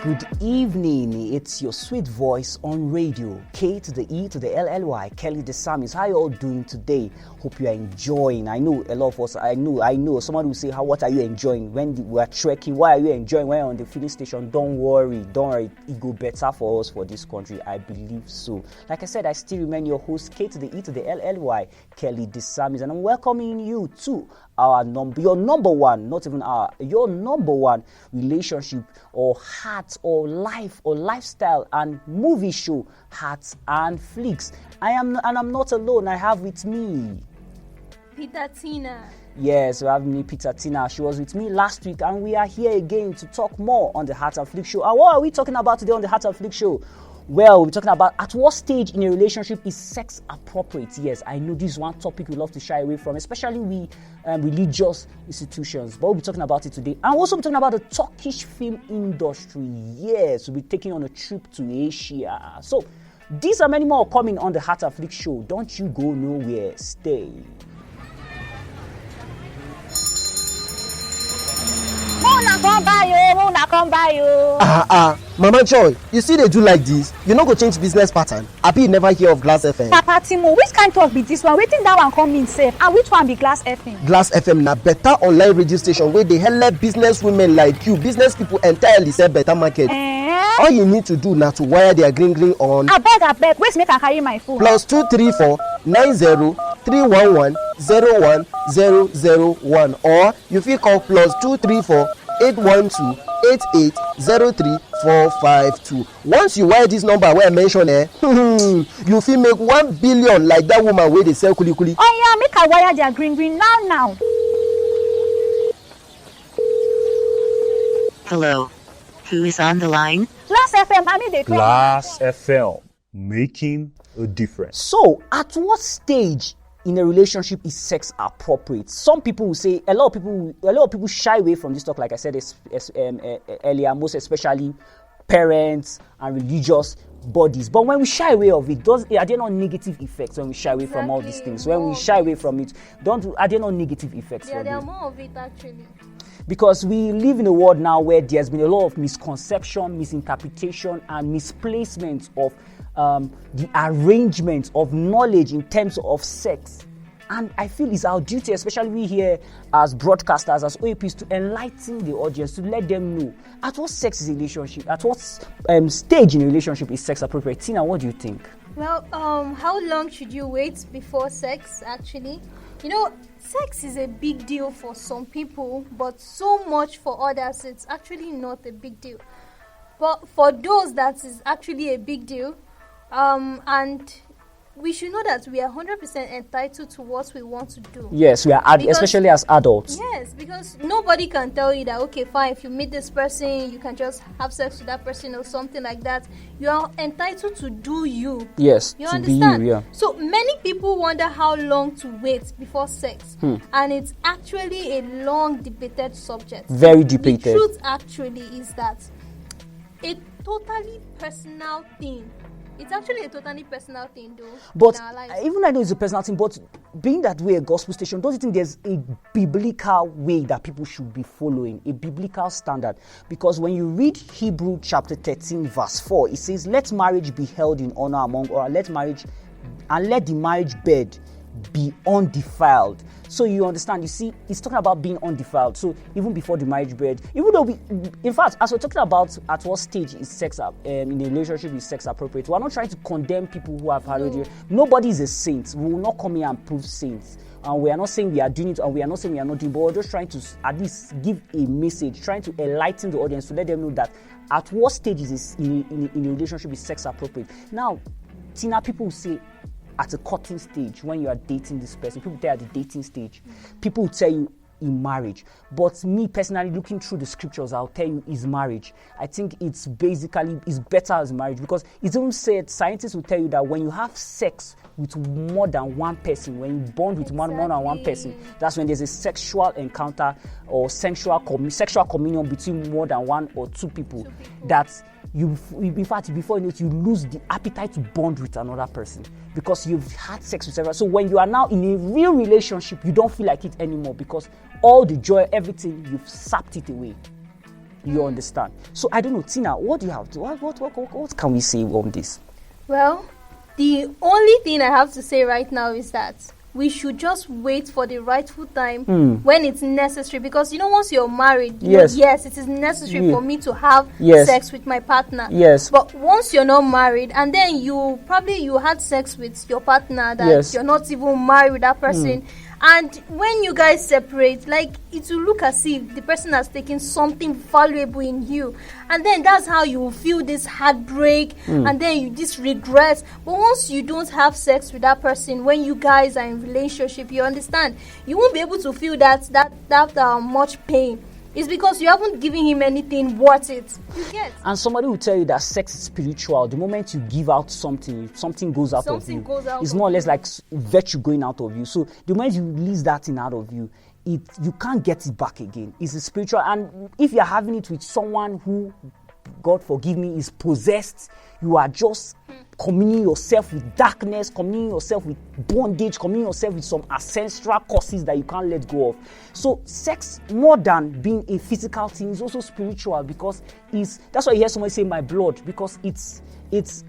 Good evening, it's your sweet voice on radio, K to the E to the LLY, Kelly the Psalmist. How you all doing today? Hope you are enjoying. I know a lot of us, I know. Someone will say, what are you enjoying? When we are trekking, why are you enjoying? When you're on the filling station, don't worry, it go better for us, for this country, I believe so. Like I said, I still remain your host, K to the E to the LLY, Kelly the Psalmist, and I'm welcoming you to your number one relationship or heart or life or lifestyle and movie show, Hearts and Flicks. I'm not alone. I have with me Peter Tina. Yes, we have me, Peter Tina. She was with me last week, and we are here again to talk more on the Hearts and Flicks show. And what are we talking about today on the Hearts and Flicks show? Well, we're talking about at what stage in a relationship is sex appropriate. Yes, I know this is one topic we love to shy away from, especially we religious institutions. But we'll be talking about it today. And also we're talking about the Turkish film industry. Yes, we'll be taking on a trip to Asia. So these are many more coming on the Heart and Flick show. Don't you go nowhere. Stay. Come by you. Mama Joy, you see they do like this. You no go change business pattern. Abi you never hear of Glass FM. Papa Timo, which kind talk be this one? Wetin that one come in safe? And which one be Glass FM? Glass FM na better online radio station where they help business women like you, business people entirely sell better market. All you need to do now to wire their green on. Abeg, wait make I carry my phone. +234 90 311 01001 or you fit call +234 812 8803452. Once you wire this number where I mention you fit make 1 billion like that woman where they sell kuli. Oh yeah, make I wire their green now. Hello. Who is on the line? Glass FM, I mean Glass FM, making a difference. So, at what stage in a relationship is sex appropriate? Some people will say, a lot of people shy away from this talk, like I said earlier, most especially parents and religious bodies. But when we shy away of it, are there no negative effects when we shy away from all these things? When we shy away from it, are there no negative effects? Yeah, there are more of it actually. Because we live in a world now where there's been a lot of misconception, misinterpretation, and misplacement of the arrangement of knowledge in terms of sex. And I feel it's our duty, especially we here as broadcasters, as OAPs, to enlighten the audience, to let them know at what sex is a relationship, at what stage in a relationship is sex appropriate. Tina, what do you think? Well, how long should you wait before sex, actually? You know, sex is a big deal for some people, but so much for others, it's actually not a big deal. But for those that is actually a big deal, and we should know that we are 100% entitled to what we want to do. Yes, we are, especially as adults. Yes, because nobody can tell you that, okay, fine, if you meet this person, you can just have sex with that person or something like that. You are entitled to do you. Yes, you to understand? Be you, yeah. So many people wonder how long to wait before sex. And it's actually a long debated subject. Very debated. The truth actually is that a totally personal thing. It's actually a totally personal thing, though. But even I know it's a personal thing, but being that way a gospel station, don't you think there's a biblical way that people should be following, a biblical standard? Because when you read Hebrew chapter 13, verse 4, it says, "Let marriage be held in honor among all, let the marriage bed be undefiled." So you understand, you see, it's talking about being undefiled. So even before the marriage bed, even though in fact, as we're talking about at what stage is sex in a relationship is sex appropriate, we're not trying to condemn people who have had it. Nobody is a saint. We will not come here and prove saints. And we are not saying we are doing it, and we are not saying we are not doing it, but we're just trying to at least give a message, trying to enlighten the audience to let them know that at what stage is in a relationship is sex appropriate. Now, Tina, people will say, at a courting stage, when you are dating this person, people tell you at the dating stage, people will tell you in marriage. But me personally, looking through the scriptures, I'll tell you is marriage. I think it's better as marriage, because it's even said, scientists will tell you that when you have sex with more than one person, when you bond with more than one person, that's when there's a sexual encounter or sexual communion between more than one or two people. That you, in fact, before you know it, you lose the appetite to bond with another person because you've had sex with several. So when you are now in a real relationship, you don't feel like it anymore because all the joy, everything, you've sapped it away. You understand? So I don't know, Tina, what do you have to, what can we say on this? Well, the only thing I have to say right now is that we should just wait for the rightful time when it's necessary. Because once you're married, Yes. yes, it is necessary for me to have Yes. sex with my partner. Yes. But once you're not married, and then you had sex with your partner that Yes. you're not even married with that person, and when you guys separate, like, it will look as if the person has taken something valuable in you, and then that's how you will feel this heartbreak, and then this regret. But once you don't have sex with that person, when you guys are in relationship, you understand, you won't be able to feel that much pain. It's because you haven't given him anything worth it. You get? And somebody will tell you that sex is spiritual. The moment you give out something goes out of you. Something goes out It's of more or less like virtue going out of you. So the moment you release that thing out of you, you can't get it back again. It's a spiritual. And if you're having it with someone who, God forgive me, is possessed, you are just communing yourself with darkness, communing yourself with bondage, communing yourself with some ancestral causes that you can't let go of. So sex, more than being a physical thing, is also spiritual, because that's why you hear somebody say my blood, because it's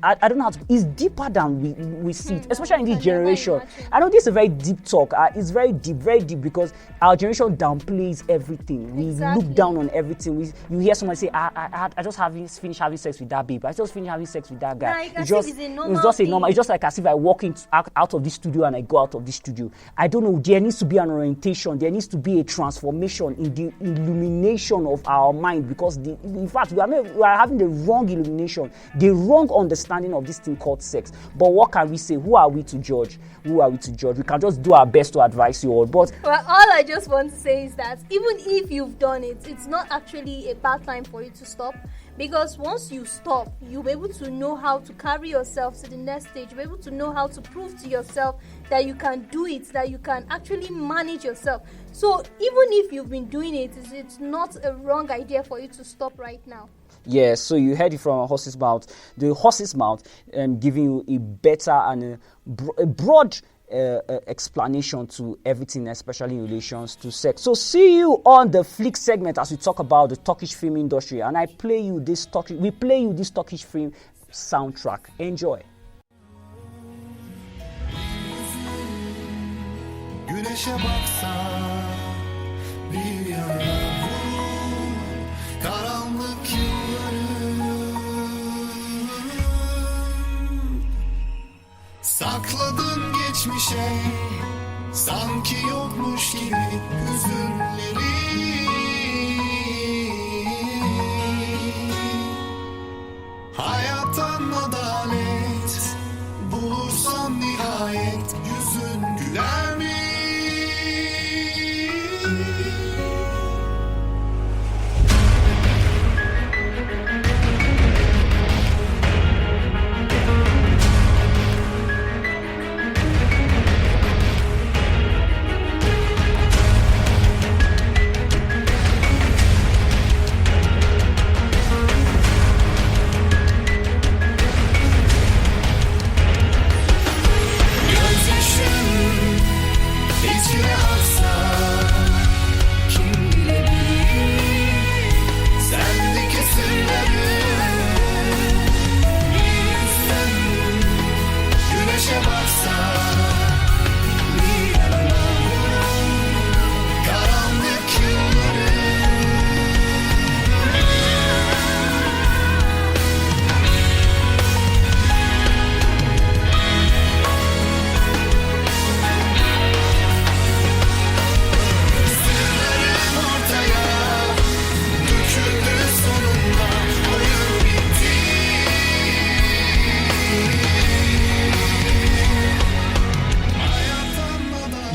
I don't know how to, it's deeper than we see it, especially in this generation. I know this is a very deep talk. It's very deep, because our generation downplays everything. We look down on everything. You hear somebody say, I just finished having sex with that babe. I just finished having sex with that guy. It's just a normal. It's just like as if I walk out of this studio and I go out of this studio. I don't know. There needs to be an orientation. There needs to be a transformation in the illumination of our mind, because in fact we are having the wrong illumination, the wrong understanding of this thing called sex. But what can we say? Who are we to judge? We can just do our best to advise you all. But well, all I just want to say is that even if you've done it, it's not actually a bad time for you to stop. Because once you stop, you'll be able to know how to carry yourself to the next stage. You'll be able to know how to prove to yourself that you can do it, that you can actually manage yourself. So even if you've been doing it, it's not a wrong idea for you to stop right now. Yeah, so you heard it from a horse's mouth. The horse's mouth giving you a better and a broad explanation to everything, especially in relations to sex. So see you on the FLICKS segment as we talk about the Turkish film industry, and we play you this Turkish film soundtrack. Enjoy. Güneşe baksan bir yana vur karanlık yılları sakladın geçmişe sanki yokmuş gibi hüzünleri hayattan adalet bulursan nihayet yüzün güler mi?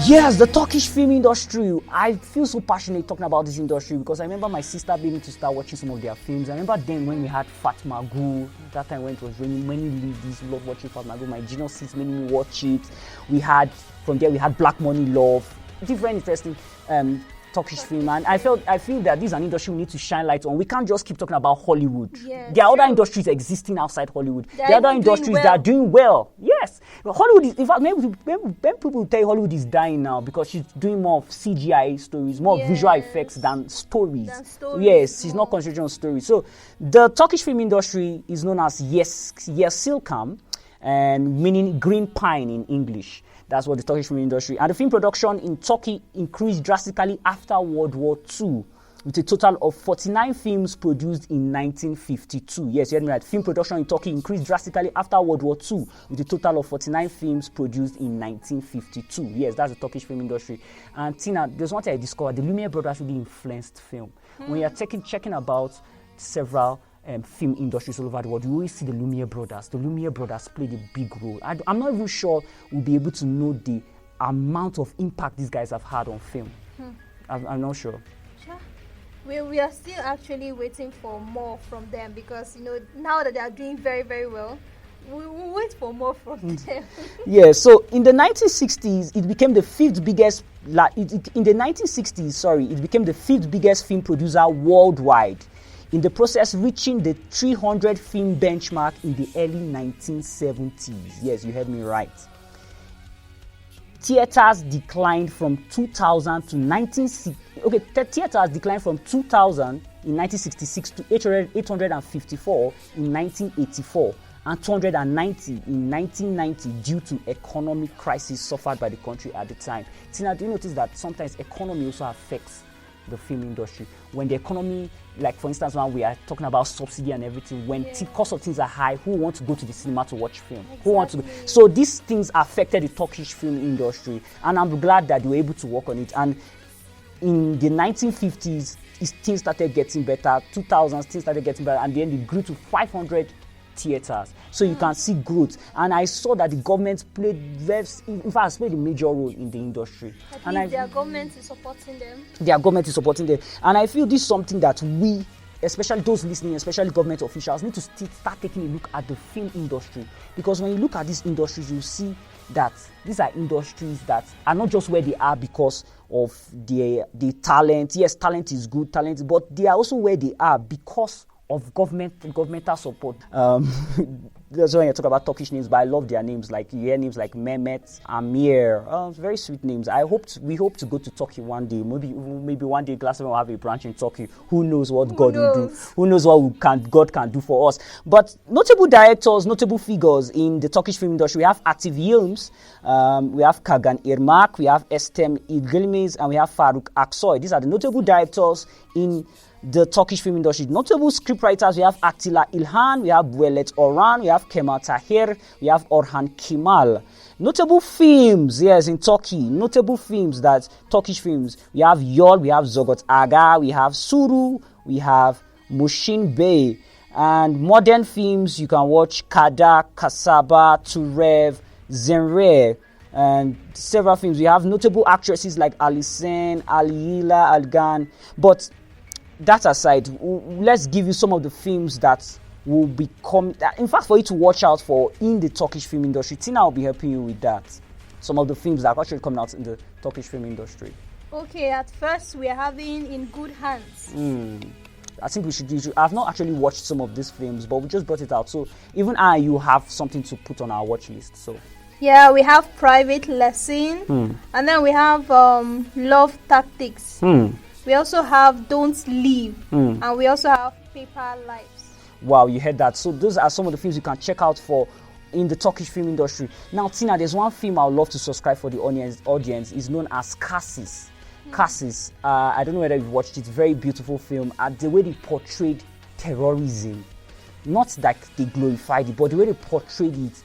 Yes, the Turkish film industry. I feel so passionate talking about this industry because I remember my sister being to start watching some of their films. I remember then when we had Fatma Gu, that time when it was raining, many ladies loved watching Fatma Gu. My junior sis, many watch it. From there we had Black Money Love, different interesting Turkish film, and I feel that this is an industry we need to shine light on. We can't just keep talking about Hollywood. Yeah, there are other true. industries existing outside Hollywood. They are There are other even doing industries that are well. doing well. Yes, Hollywood is. In fact, maybe people tell you Hollywood is dying now because she's doing more of CGI stories, more of visual Yes. effects than stories. stories Yes, she's more. not concentrating on stories. So the Turkish film industry is known as Yesilkam, and meaning green pine in English. That's what the Turkish film industry. And the film production in Turkey increased drastically after World War II, with a total of 49 films produced in 1952. Yes, you heard me right. Film production in Turkey increased drastically after World War II, with a total of 49 films produced in 1952. Yes, that's the Turkish film industry. And Tina, there's one thing I discovered: the Lumiere brothers really influenced film. When you're checking about several film industries all over the world, you always see the Lumiere brothers. The Lumiere brothers played a big role. I'm not even sure we'll be able to know the amount of impact these guys have had on film. I'm not sure. Sure. We are still actually waiting for more from them, because now that they are doing very, very well, we will wait for more from them. Yeah, so in the 1960s, it became the fifth biggest. In the 1960s, it became the fifth biggest film producer worldwide. In the process, reaching the 300 film benchmark in the early 1970s. Yes, you heard me right. Theaters declined from 2000 to 1960. Okay, theaters declined from 2000 in 1966 to 854 in 1984 and 290 in 1990 due to economic crisis suffered by the country at the time. Tina, do you notice that sometimes economy also affects the film industry? When the economy, like for instance, when we are talking about subsidy and everything, when cost of things are high, who wants to go to the cinema to watch film? Exactly. Who wants to go? So these things affected the Turkish film industry, and I'm glad that they were able to work on it. And in the 1950s, things started getting better. 2000s, things started getting better, and then it grew to 500 theaters. So you can see growth, and I saw that the government played a major role in the industry. At least their government is supporting them. Their government is supporting them, and I feel this is something that we, especially those listening, especially government officials, need to start taking a look at the film industry, because when you look at these industries, you see that these are industries that are not just where they are because of the talent. Yes, talent is good, but they are also where they are because of governmental support. That's when you talk about Turkish names, but I love their names. Like you hear names like Mehmet, Amir, very sweet names. We hope to go to Turkey one day. Maybe one day Glassman will have a branch in Turkey. Who knows what God will do? Who knows what God can do for us? But notable directors, notable figures in the Turkish film industry. We have Atif Yilmaz, we have Kagan Irmak, we have Estem İlgilmez, and we have Faruk Aksoy. These are the notable directors in the Turkish film industry. Notable scriptwriters, we have Attila İlhan, we have Buelet Orhan, we have Kemal Tahir, we have Orhan Kemal. Notable films, yes, in Turkey, Turkish films, we have Yol, we have Zogot Aga, we have Suru, we have Mushin Bey. And modern films, you can watch Kada, Kasaba, Turev, Zenre, and several films. We have notable actresses like Alisen, Aliyila, Algan. But that aside, let's give you some of the films that will become, in fact, for you to watch out for in the Turkish film industry. Tina will be helping you with that. Some of the films that are actually coming out in the Turkish film industry. Okay, at first we are having In Good Hands. I think we should. I've not actually watched some of these films, but we just brought it out. So even you have something to put on our watch list. So yeah, we have Private Lesson, and then we have Love Tactics. We also have Don't Leave, and we also have Paper Lives. Wow, you heard that. So those are some of the films you can check out for in the Turkish film industry. Now, Tina, there's one film I would love to subscribe for the audience. It's known as Cassis. Cassis. I don't know whether you've watched it. Very beautiful film. The way they portrayed terrorism, not like they glorified it, but the way they portrayed it,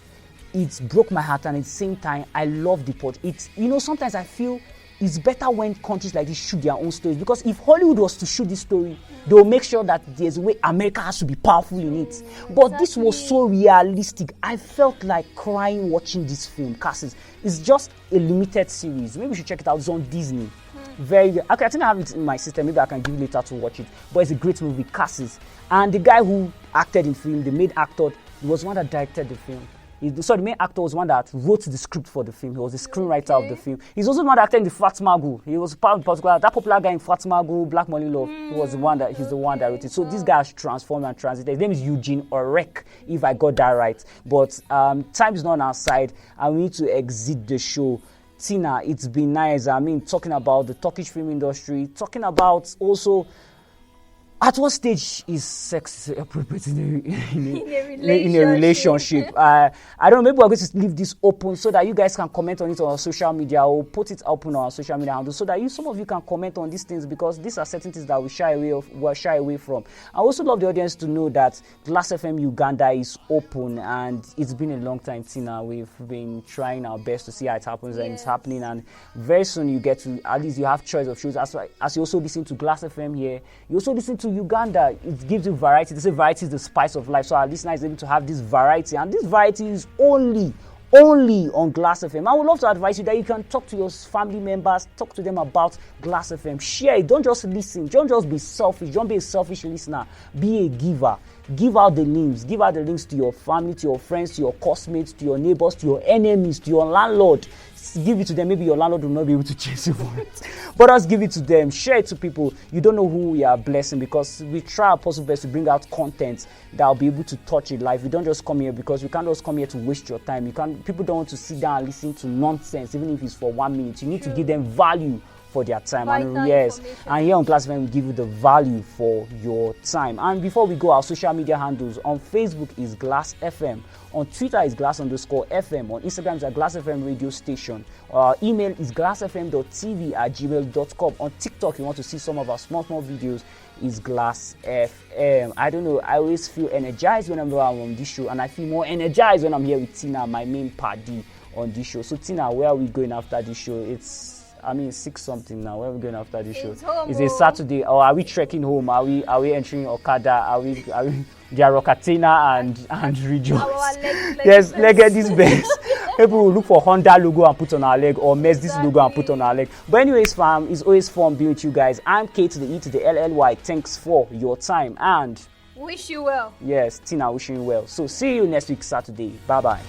it broke my heart. And at the same time, I love the portrait. Sometimes I feel it's better when countries like this shoot their own stories, because if Hollywood was to shoot this story, they'll make sure that there's a way America has to be powerful in it. But this was so realistic. I felt like crying watching this film, Cassis. It's just a limited series. Maybe you should check it out. It's on Disney. Very good. Okay, I think I have it in my system. Maybe I can give you later to watch it. But it's a great movie, Cassis. And the guy who acted in film, the main actor, was one that directed the film. The main actor was one that wrote the script for the film. He was the screenwriter of the film. He's also the one that acted in the Fatmagu. He was part of particular that popular guy in Fatmagu, Black Money Love. He was the one that wrote it. So this guy has transformed and transited. His name is Eugene Orek, if I got that right. But time is not on our side, and we need to exit the show. Tina, it's been nice. I mean, talking about the Turkish film industry, talking about also at what stage is sex appropriate in a relationship? I don't know, maybe we're going to leave this open so that you guys can comment on it on our social media, or put it open on our social media handle so that some of you can comment on these things, because these are certain things that we shy away from. I also love the audience to know that Glass FM Uganda is open, and it's been a long time, Tina. We've been trying our best to see how it happens, and it's happening, and very soon you get to, at least you have choice of shows. As you also listen to Glass FM here, you also listen to Uganda. It gives you variety. They say variety is the spice of life, so our listener is able to have this variety, and this variety is only on Glass FM. I would love to advise you that you can talk to your family members, talk to them about Glass FM, share it. Don't just listen, don't just be selfish, don't be a selfish listener, be a giver. Give out the links to your family, to your friends, to your classmates, to your neighbors, to your enemies, to your landlord. Give it to them. Maybe your landlord will not be able to chase you for it, but just give it to them. Share it to people. You don't know who we are blessing, because we try our possible best to bring out content that will be able to touch your life. We don't just come here because we can't just come here to waste your time. People don't want to sit down and listen to nonsense, even if it's for 1 minute. You need to give them value for their time. And yes, and here on Glass FM we give you the value for your time. And before we go, our social media handles on Facebook is Glass FM, on Twitter is Glass_FM, on Instagram is a Glass FM radio station. Our email is glassfm.tv@gmail.com. On TikTok, you want to see some of our small videos, is Glass FM. I don't know, I always feel energized whenever I'm on this show, and I feel more energized when I'm here with Tina, my main party on this show. So Tina, where are we going after this show? It's 6 something now. Where are we going after this show? Is it Saturday, or are we trekking home? Are we entering Okada? Are we Rokatina and Rejoice? Yes, let's get this best. People will look for Honda logo and put on our leg, or Mercedes logo and put on our leg. But anyways, fam, it's always fun being with you guys. I'm K to the E to the LLY. Thanks for your time, and wish you well. Yes, Tina, wishing you well. So see you next week Saturday. Bye bye.